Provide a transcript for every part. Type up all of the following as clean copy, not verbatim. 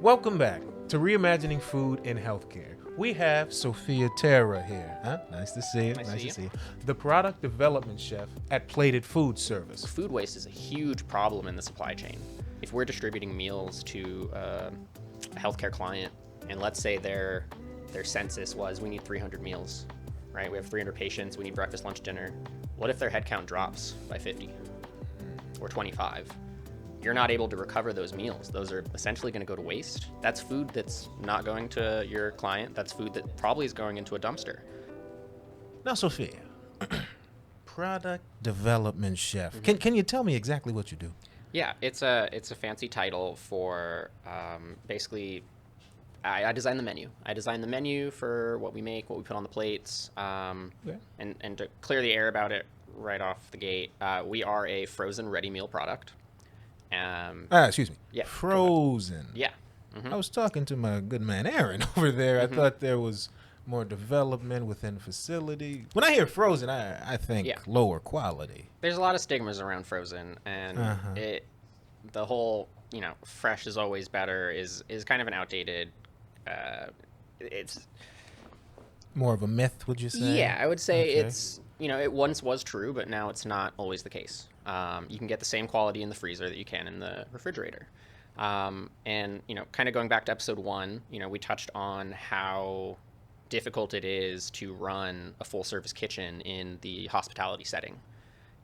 Welcome back to Reimagining Food in Healthcare. We have Sofia Terra here. Huh? Nice to see you. Nice to see you. The product development chef at Plated Foodservice. Food waste is a huge problem in the supply chain. If we're distributing meals to a healthcare client, and let's say their census was, we need 300 meals, right? We have 300 patients, we need breakfast, lunch, dinner. What if their headcount drops by 50 or 25? You're not able to recover those meals. Those are essentially going to go to waste. That's food that's not going to your client. That's food that probably is going into a dumpster. Now, Sophia, product development chef. Can you tell me exactly what you do? Yeah, it's a fancy title for basically. I design the menu. I design the menu for what we make, what we put on the plates, and to clear the air about it right off the gate, we are a frozen ready meal product. Excuse me. Yeah. Frozen. Yeah. I was talking to my good man Aaron over there. I thought there was more development within the facility. When I hear frozen, I think lower quality. There's a lot of stigmas around frozen, and the whole fresh is always better is kind of an outdated. It's more of a myth, would you say? Yeah, I would say it's it once was true, but now it's not always the case. You can get the same quality in the freezer that you can in the refrigerator. And kind of going back to episode 1, we touched on how difficult it is to run a full service kitchen in the hospitality setting,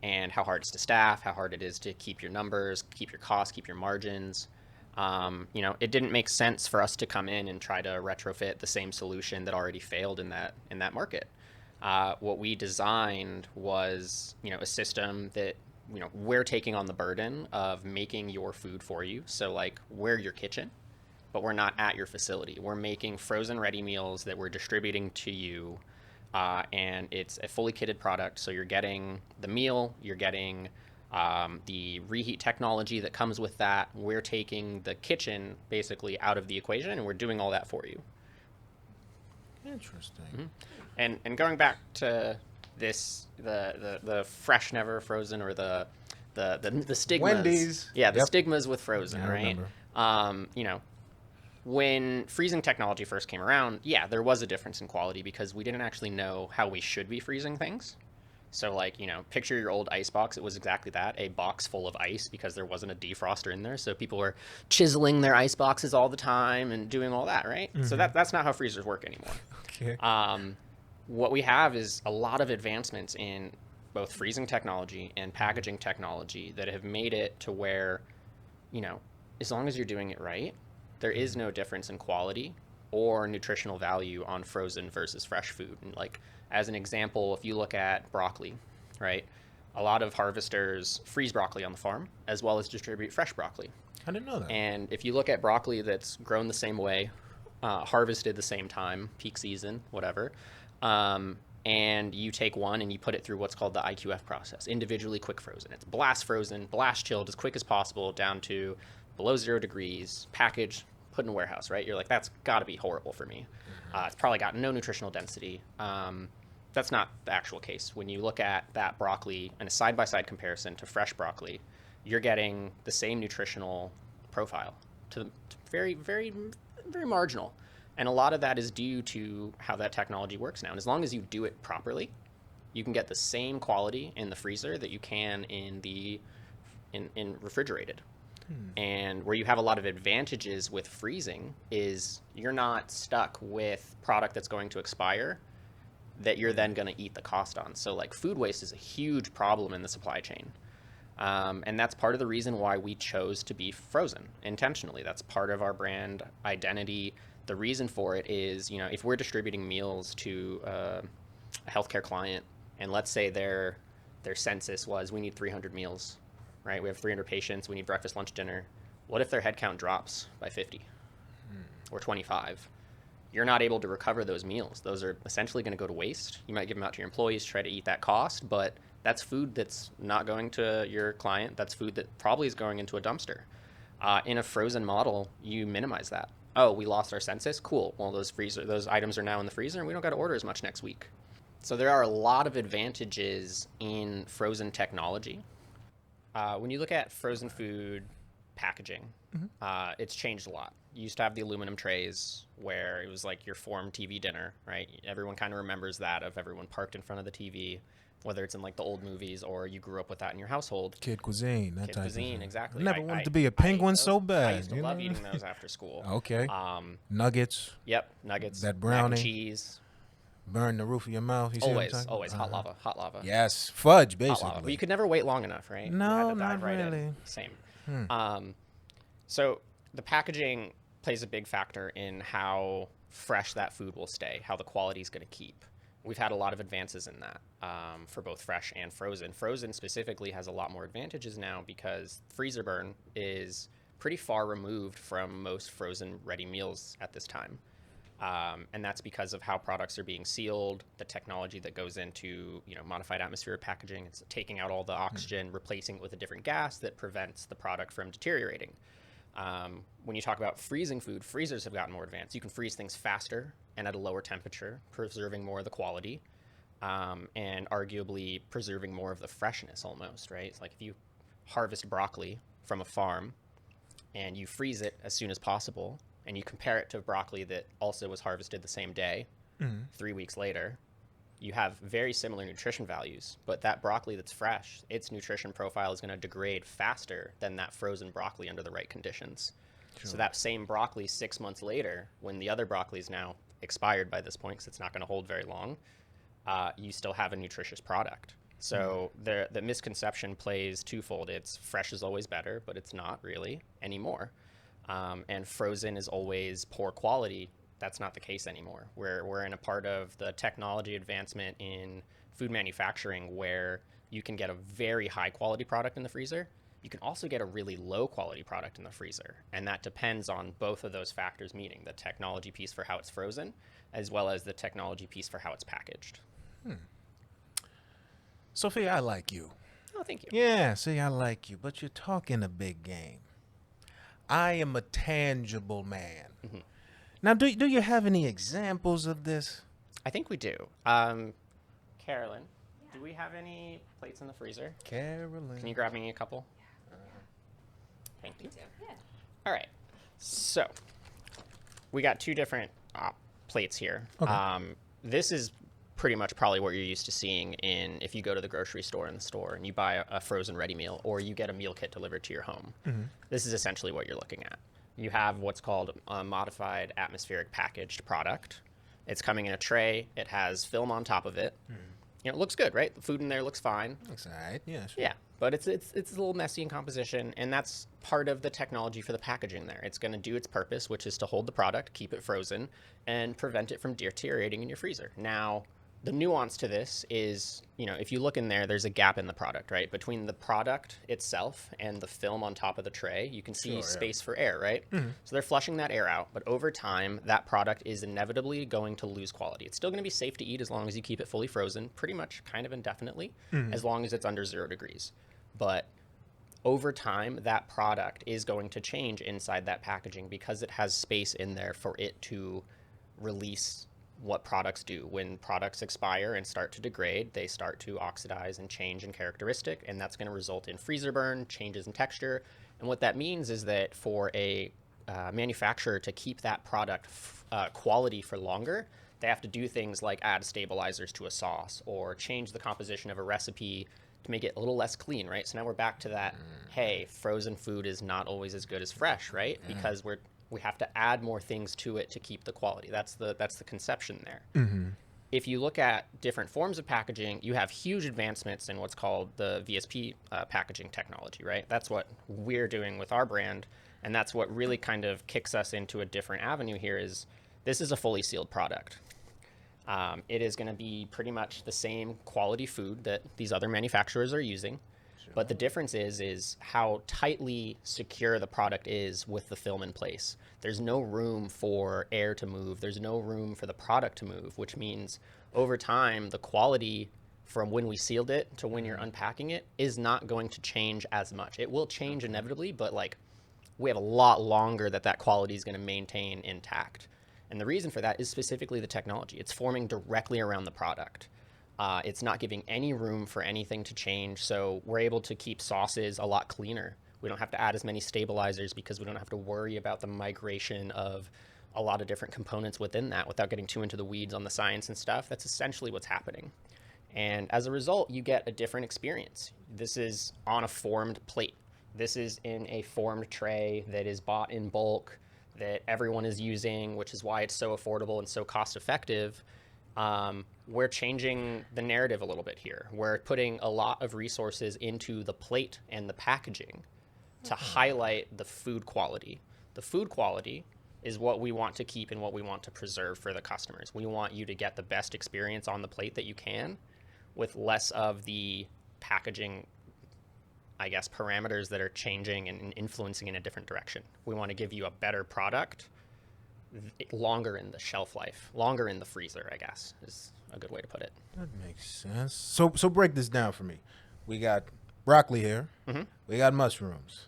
and how hard it is to staff, how hard it is to keep your numbers, keep your costs, keep your margins. It didn't make sense for us to come in and try to retrofit the same solution that already failed in that market. What we designed was, a system that, we're taking on the burden of making your food for you. So like, we're your kitchen, but we're not at your facility. We're making frozen ready meals that we're distributing to you. And it's a fully kitted product. So you're getting the meal, you're getting the reheat technology that comes with that. We're taking the kitchen basically out of the equation, and we're doing all that for you. Interesting. And going back to this, the fresh never frozen, or the stigmas. Wendy's. Yeah, the stigmas with frozen, I right? remember. When freezing technology first came around, there was a difference in quality because we didn't actually know how we should be freezing things. So like, picture your old ice box. It was exactly that, a box full of ice, because there wasn't a defroster in there. So people were chiseling their ice boxes all the time and doing all that, right? So that's not how freezers work anymore. Okay. What we have is a lot of advancements in both freezing technology and packaging technology that have made it to where, as long as you're doing it right, there is no difference in quality or nutritional value on frozen versus fresh food. And like, as an example, if you look at broccoli, right? A lot of harvesters freeze broccoli on the farm as well as distribute fresh broccoli. I didn't know that. And if you look at broccoli that's grown the same way, harvested the same time, peak season, whatever, and you take one and you put it through what's called the IQF process, individually quick frozen. It's blast frozen, blast chilled as quick as possible down to below 0 degrees, packaged, put in a warehouse, right? You're like, that's got to be horrible for me. It's probably got no nutritional density. That's not the actual case. When you look at that broccoli in a side-by-side comparison to fresh broccoli, you're getting the same nutritional profile, to very, very, very marginal. And a lot of that is due to how that technology works now. And as long as you do it properly, you can get the same quality in the freezer that you can in refrigerated. And where you have a lot of advantages with freezing is you're not stuck with product that's going to expire that you're then going to eat the cost on. So like, food waste is a huge problem in the supply chain. And that's part of the reason why we chose to be frozen intentionally. That's part of our brand identity. The reason for it is, if we're distributing meals to a healthcare client, and let's say their census was, we need 300 meals, right? We have 300 patients, we need breakfast, lunch, dinner. What if their headcount drops by 50 or 25? You're not able to recover those meals. Those are essentially going to go to waste. You might give them out to your employees, try to eat that cost, but that's food that's not going to your client. That's food that probably is going into a dumpster. In a frozen model, you minimize that. Oh, we lost our census? Cool. Well, those items are now in the freezer, and we don't got to order as much next week. So there are a lot of advantages in frozen technology. When you look at frozen food packaging. It's changed a lot. You used to have the aluminum trays where it was like your form TV dinner, right? Everyone kind of remembers that, of everyone parked in front of the TV, whether it's in like the old movies or you grew up with that in your household. Kid cuisine, that Kid type cuisine, of thing. exactly. I never wanted to be a penguin so bad. I used to love eating those after school. Okay. Nuggets. Yep, nuggets. That brownie. Mac and cheese. Burn the roof of your mouth. You see what I'm talking Always. about? Hot lava. Yes, fudge, basically. Hot lava. But you could never wait long enough, right? No, you had to dive not right really. in. Same. So the packaging plays a big factor in how fresh that food will stay, how the quality is going to keep. We've had a lot of advances in that for both fresh and frozen. Frozen specifically has a lot more advantages now because freezer burn is pretty far removed from most frozen ready meals at this time. And that's because of how products are being sealed, the technology that goes into, modified atmospheric packaging. It's taking out all the oxygen, replacing it with a different gas that prevents the product from deteriorating. When you talk about freezing food, freezers have gotten more advanced. You can freeze things faster and at a lower temperature, preserving more of the quality, and arguably preserving more of the freshness almost, right? It's like if you harvest broccoli from a farm and you freeze it as soon as possible, and you compare it to broccoli that also was harvested the same day, 3 weeks later, you have very similar nutrition values, but that broccoli that's fresh, its nutrition profile is going to degrade faster than that frozen broccoli under the right conditions. Sure. So that same broccoli 6 months later, when the other broccoli is now expired by this point because it's not going to hold very long, you still have a nutritious product. So the misconception plays twofold. It's fresh is always better, but it's not really anymore. And frozen is always poor quality. That's not the case anymore. We're in a part of the technology advancement in food manufacturing where you can get a very high quality product in the freezer. You can also get a really low quality product in the freezer. And that depends on both of those factors meeting, the technology piece for how it's frozen, as well as the technology piece for how it's packaged. Sophia, I like you. Oh, thank you. Yeah, see, I like you, but you're talking a big game. I am a tangible man. Now, do you have any examples of this? I think we do. Carolyn, do we have any plates in the freezer? Carolyn. Can you grab me a couple? Thank you. Yeah. All right. So we got two different plates here. Okay. This is pretty much probably what you're used to seeing if you go to the grocery store in the store and you buy a frozen ready meal or you get a meal kit delivered to your home. This is essentially what you're looking at. You have what's called a modified atmospheric packaged product. It's coming in a tray. It has film on top of it. It looks good, right? The food in there looks fine. Looks all right. Yeah, sure. Yeah, but it's a little messy in composition, and that's part of the technology for the packaging there. It's going to do its purpose, which is to hold the product, keep it frozen, and prevent it from deteriorating in your freezer. Now, the nuance to this is, if you look in there, there's a gap in the product, right? Between the product itself and the film on top of the tray, you can see space for air, right? So they're flushing that air out, but over time, that product is inevitably going to lose quality. It's still going to be safe to eat as long as you keep it fully frozen, pretty much kind of indefinitely, as long as it's under 0 degrees. But over time, that product is going to change inside that packaging because it has space in there for it to release what products do. When products expire and start to degrade, they start to oxidize and change in characteristic, and that's going to result in freezer burn, changes in texture. And what that means is that for a manufacturer to keep that product quality for longer, they have to do things like add stabilizers to a sauce or change the composition of a recipe to make it a little less clean, right? So now we're back to that, hey, frozen food is not always as good as fresh, right? Because we have to add more things to it to keep the quality. That's the conception there. If you look at different forms of packaging, you have huge advancements in what's called the VSP packaging technology, right? That's what we're doing with our brand, and that's what really kind of kicks us into a different avenue here is this is a fully sealed product. It is going to be pretty much the same quality food that these other manufacturers are using. But the difference is how tightly secure the product is with the film in place. There's no room for air to move. There's no room for the product to move, which means over time, the quality from when we sealed it to when you're unpacking it is not going to change as much. It will change inevitably, but we have a lot longer that quality is going to maintain intact. And the reason for that is specifically the technology. It's forming directly around the product. It's not giving any room for anything to change, so we're able to keep sauces a lot cleaner. We don't have to add as many stabilizers because we don't have to worry about the migration of a lot of different components within that without getting too into the weeds on the science and stuff. That's essentially what's happening. And as a result, you get a different experience. This is on a formed plate. This is in a formed tray that is bought in bulk, that everyone is using, which is why it's so affordable and so cost effective. We're changing the narrative a little bit here. We're putting a lot of resources into the plate and the packaging to highlight the food quality. The food quality is what we want to keep and what we want to preserve for the customers. We want you to get the best experience on the plate that you can with less of the packaging, I guess, parameters that are changing and influencing in a different direction. We want to give you a better product, longer in the shelf life, longer in the freezer, I guess, is a good way to put it. That makes sense. So break this down for me. We got broccoli here. We got mushrooms.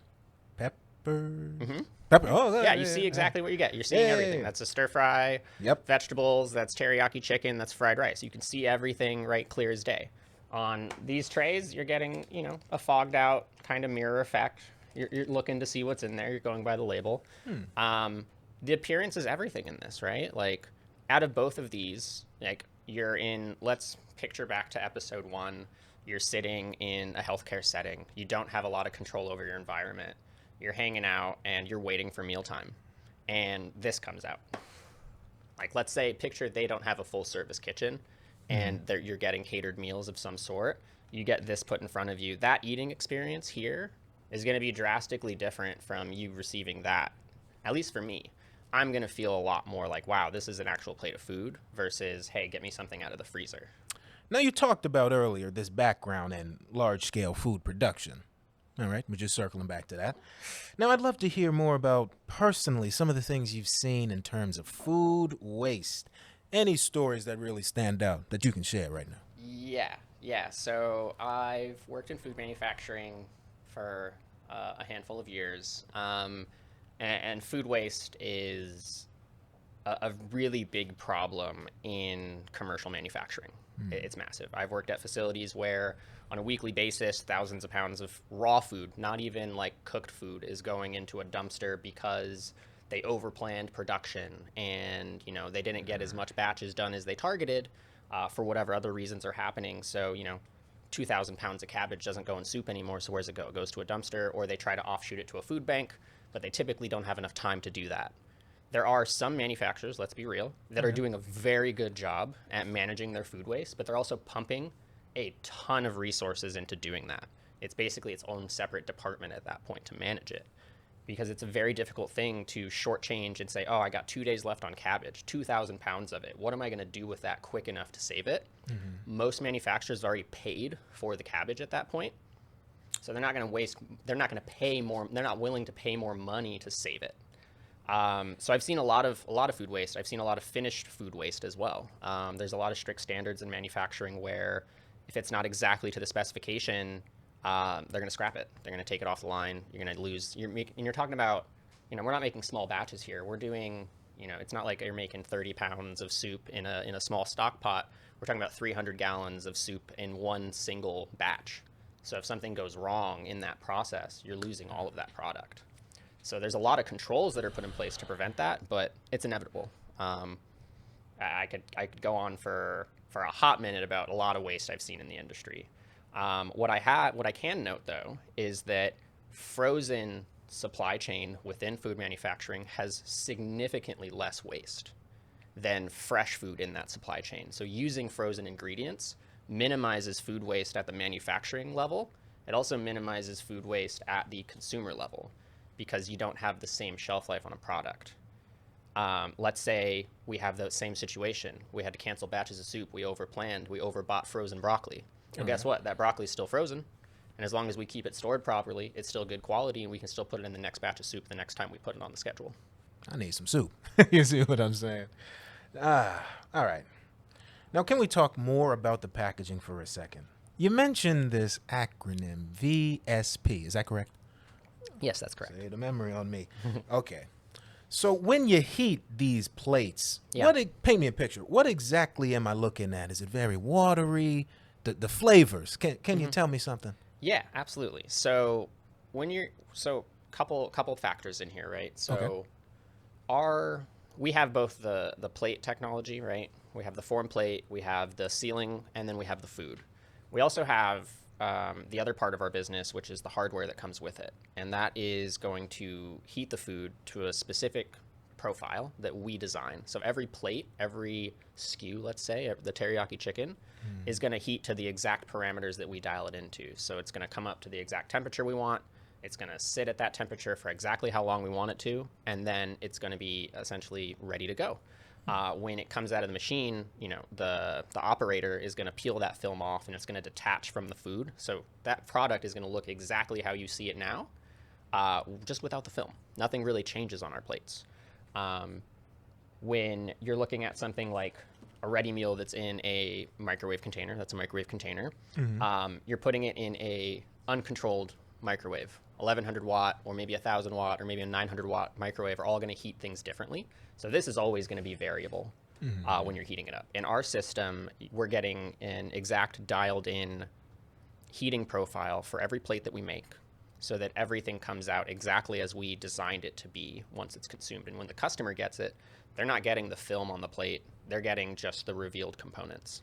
Peppers. Pepper. Oh, yeah, you see exactly what you get. You're seeing everything. That's a stir fry. Yep. Vegetables. That's teriyaki chicken. That's fried rice. You can see everything right clear as day. On these trays, you're getting, a fogged out kind of mirror effect. You're looking to see what's in there. You're going by the label. The appearance is everything in this, right? Like, out of both of these, like, you're in, let's picture back to episode 1. You're sitting in a healthcare setting. You don't have a lot of control over your environment. You're hanging out and you're waiting for mealtime. And this comes out. Like, let's say, picture they don't have a full service kitchen and you're getting catered meals of some sort. You get this put in front of you. That eating experience here is going to be drastically different from you receiving that. At least for me. I'm going to feel a lot more like, wow, this is an actual plate of food versus, hey, get me something out of the freezer. Now, you talked about earlier this background in large-scale food production. All right, we're just circling back to that. Now, I'd love to hear more about, personally, some of the things you've seen in terms of food waste. Any stories that really stand out that you can share right now? Yeah. So I've worked in food manufacturing for a handful of years. And food waste is a really big problem in commercial manufacturing. It's massive. I've worked at facilities where on a weekly basis, thousands of pounds of raw food, not even like cooked food, is going into a dumpster because they overplanned production and, they didn't get as much batches done as they targeted for whatever other reasons are happening. So, 2,000 pounds of cabbage doesn't go in soup anymore. So where's it go? It goes to a dumpster, or they try to offshoot it to a food bank, but they typically don't have enough time to do that. There are some manufacturers, let's be real, that are doing a very good job at managing their food waste, but they're also pumping a ton of resources into doing that. It's basically its own separate department at that point to manage it, because it's a very difficult thing to shortchange and say, oh, I got 2 days left on cabbage, 2,000 pounds of it. What am I going to do with that quick enough to save it? Most manufacturers already paid for the cabbage at that point. So they're not going to waste, they're not going to pay more, they're not willing to pay more money to save it. So I've seen a lot of food waste. I've seen a lot of finished food waste as well. There's a lot of strict standards in manufacturing where if it's not exactly to the specification, they're going to scrap it. They're going to take it off the line. You're going to lose. You're talking about, we're not making small batches here. We're doing, it's not like you're making 30 pounds of soup in a small stock pot. We're talking about 300 gallons of soup in one single batch. So if something goes wrong in that process, you're losing all of that product. So there's a lot of controls that are put in place to prevent that, but it's inevitable. I could go on for a hot minute about a lot of waste I've seen in the industry. What I can note though is that frozen supply chain within food manufacturing has significantly less waste than fresh food in that supply chain. So using frozen ingredients minimizes food waste at the manufacturing level. It also minimizes food waste at the consumer level, because you don't have the same shelf life on a product. Let's say we have the same situation. We had to cancel batches of soup. We overplanned. We overbought frozen broccoli. Well, guess what? That broccoli is still frozen. And as long as we keep it stored properly, it's still good quality, and we can still put it in the next batch of soup the next time we put it on the schedule. I need some soup. You see what I'm saying? All right. Now, can we talk more about the packaging for a second? You mentioned this acronym, VSP. Is that correct? Yes, that's correct. Say the memory on me. Okay. So when you heat these plates, paint me a picture. What exactly am I looking at? Is it very watery? The flavors. Can you tell me something? Yeah, absolutely. So when you're couple factors in here, right? So Okay. we have both the plate technology, right? We have the form plate, we have the sealing, and then we have the food. We also have the other part of our business, which is the hardware that comes with it, and that is going to heat the food to a specific profile that we design. So every plate, every SKU, let's say the teriyaki chicken, is going to heat to the exact parameters that we dial it into. So it's going to come up to the exact temperature we want. It's going to sit at that temperature for exactly how long we want it to, and then it's going to be essentially ready to go. When it comes out of the machine, the operator is going to peel that film off, and it's going to detach from the food. So that product is going to look exactly how you see it now, just without the film. Nothing really changes on our plates. When you're looking at something like a ready meal that's in a microwave container, you're putting it in a uncontrolled microwave. 1100 watt or maybe 1000 watt or maybe a 900 watt microwave are all going to heat things differently. So this is always going to be variable when you're heating it up. In our system, we're getting an exact dialed in heating profile for every plate that we make, so that everything comes out exactly as we designed it to be once it's consumed. And when the customer gets it, they're not getting the film on the plate, they're getting just the revealed components.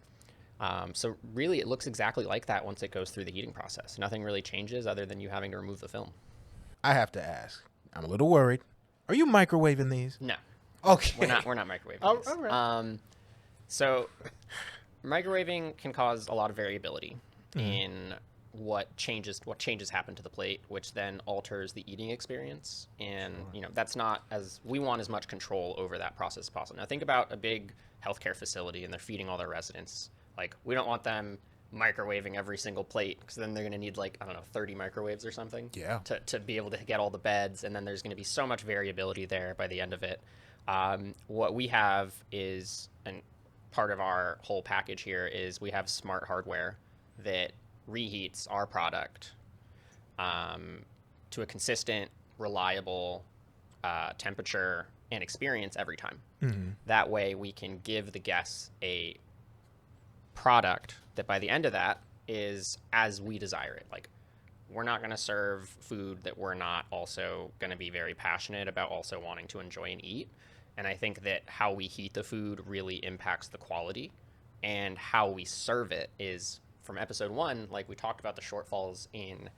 So really, it looks exactly like that once it goes through the heating process. Nothing really changes other than you having to remove the film. I have to ask. I'm a little worried. Are you microwaving these? No, Okay. we're not microwaving All these. right. So microwaving can cause a lot of variability in what changes happen to the plate, which then alters the eating experience. And that's not as we want as much control over that process as possible. Now think about a big healthcare facility and they're feeding all their residents. Like, we don't want them microwaving every single plate, because then they're going to need 30 microwaves or something to be able to get all the beds, and then there's going to be so much variability there by the end of it. What we have is, and part of our whole package here is, we have smart hardware that reheats our product to a consistent, reliable temperature and experience every time. That way we can give the guests a product that by the end of that is as we desire it. Like, we're not going to serve food that we're not also going to be very passionate about also wanting to enjoy and eat. And I think that how we heat the food really impacts the quality, and how we serve it is, from episode 1, like we talked about the shortfalls in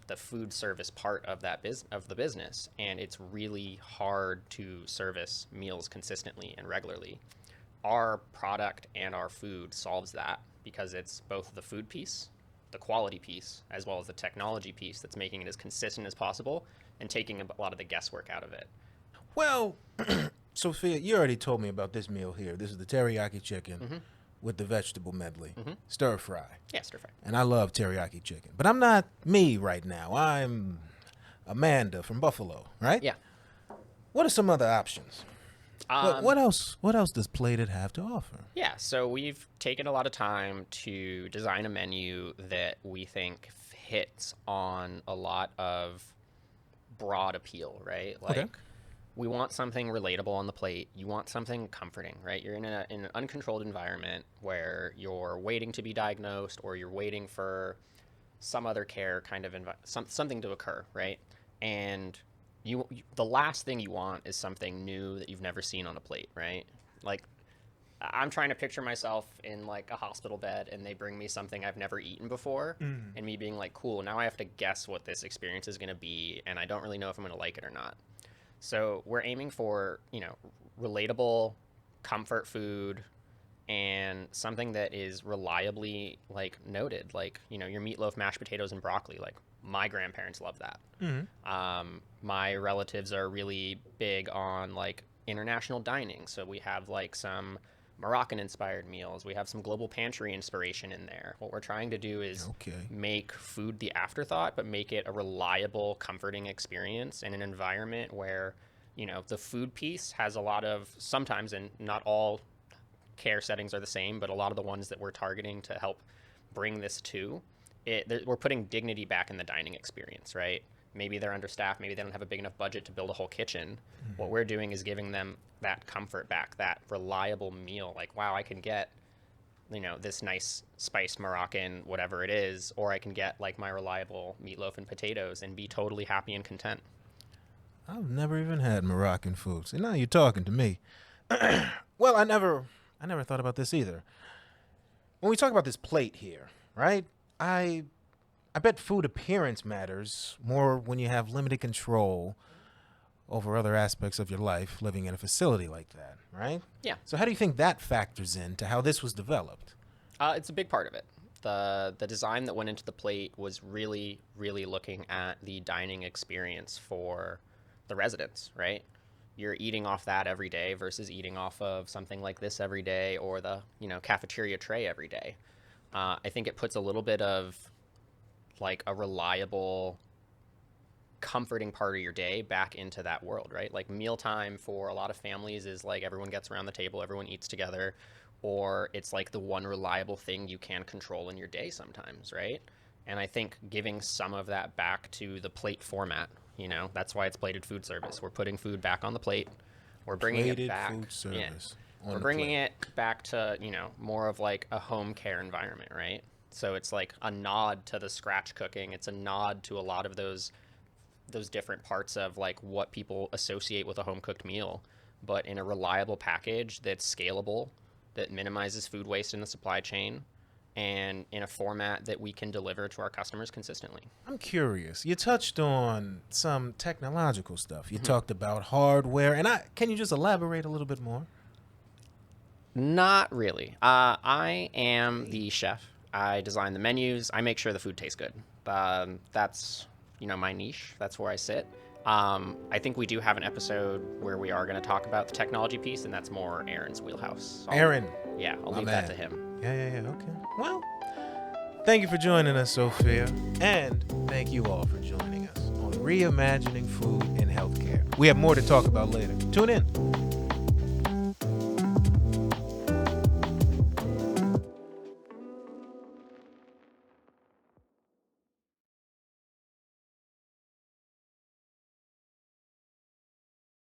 the food service part of the business, and it's really hard to service meals consistently and regularly. Our product and our food solves that, because it's both the food piece, the quality piece, as well as the technology piece that's making it as consistent as possible and taking a lot of the guesswork out of it. Well, Sophia, you already told me about this meal here. This is the teriyaki chicken with the vegetable medley, stir fry. Yeah, stir fry. And I love teriyaki chicken. But I'm not me right now. I'm Amanda from Buffalo, right? Yeah. What are some other options? What else does Plated have to offer? Yeah, so we've taken a lot of time to design a menu that we think hits on a lot of broad appeal, right? Like, we want something relatable on the plate. You want something comforting, right? You're in an uncontrolled environment where you're waiting to be diagnosed, or you're waiting for some other care kind of something to occur, right? And the last thing you want is something new that you've never seen on a plate, right? Like, I'm trying to picture myself in like a hospital bed, and they bring me something I've never eaten before, and me being like, cool, now I have to guess what this experience is going to be, and I don't really know if I'm going to like it or not. So we're aiming for, relatable comfort food, and something that is reliably noted, your meatloaf, mashed potatoes, and broccoli. Like, my grandparents love that. My relatives are really big on international dining, so we have some Moroccan inspired meals. We have some global pantry inspiration in there. What we're trying to do is make food the afterthought, but make it a reliable, comforting experience in an environment where, the food piece has a lot of, sometimes, and not all care settings are the same, but a lot of the ones that we're targeting to help bring this to it, we're putting dignity back in the dining experience, right? Maybe they're understaffed, maybe they don't have a big enough budget to build a whole kitchen. What we're doing is giving them that comfort back, that reliable meal. Like, wow, I can get this nice spiced Moroccan, whatever it is, or I can get like my reliable meatloaf and potatoes and be totally happy and content. I've never even had Moroccan food. See, now you're talking to me. Well, I never thought about this either. When we talk about this plate here, right? I bet food appearance matters more when you have limited control over other aspects of your life living in a facility like that, right? Yeah. So how do you think that factors into how this was developed? It's a big part of it. The design that went into the plate was really, really looking at the dining experience for the residents, right? You're eating off that every day versus eating off of something like this every day, or the cafeteria tray every day. I think it puts a little bit of like a reliable, comforting part of your day back into that world, right? Like mealtime for a lot of families is like everyone gets around the table, everyone eats together, or it's like the one reliable thing you can control in your day sometimes, right? And I think giving some of that back to the plate format, that's why it's plated food service. We're putting food back on the plate. We're bringing Plated it back. food service on We're the bringing plate. it back to, more of like a home care environment, right? So it's like a nod to the scratch cooking. It's a nod to a lot of those different parts of like what people associate with a home cooked meal, but in a reliable package that's scalable, that minimizes food waste in the supply chain, and in a format that we can deliver to our customers consistently. I'm curious. You touched on some technological stuff. You talked about hardware, and can you just elaborate a little bit more? Not really. I am the chef. I design the menus. I make sure the food tastes good. That's my niche. That's where I sit. I think we do have an episode where we are going to talk about the technology piece, and that's more Aaron's wheelhouse. Aaron. I'll My leave man. that to him. Yeah. Okay. Well, thank you for joining us, Sophia. And thank you all for joining us on Reimagining Food in Healthcare. We have more to talk about later. Tune in.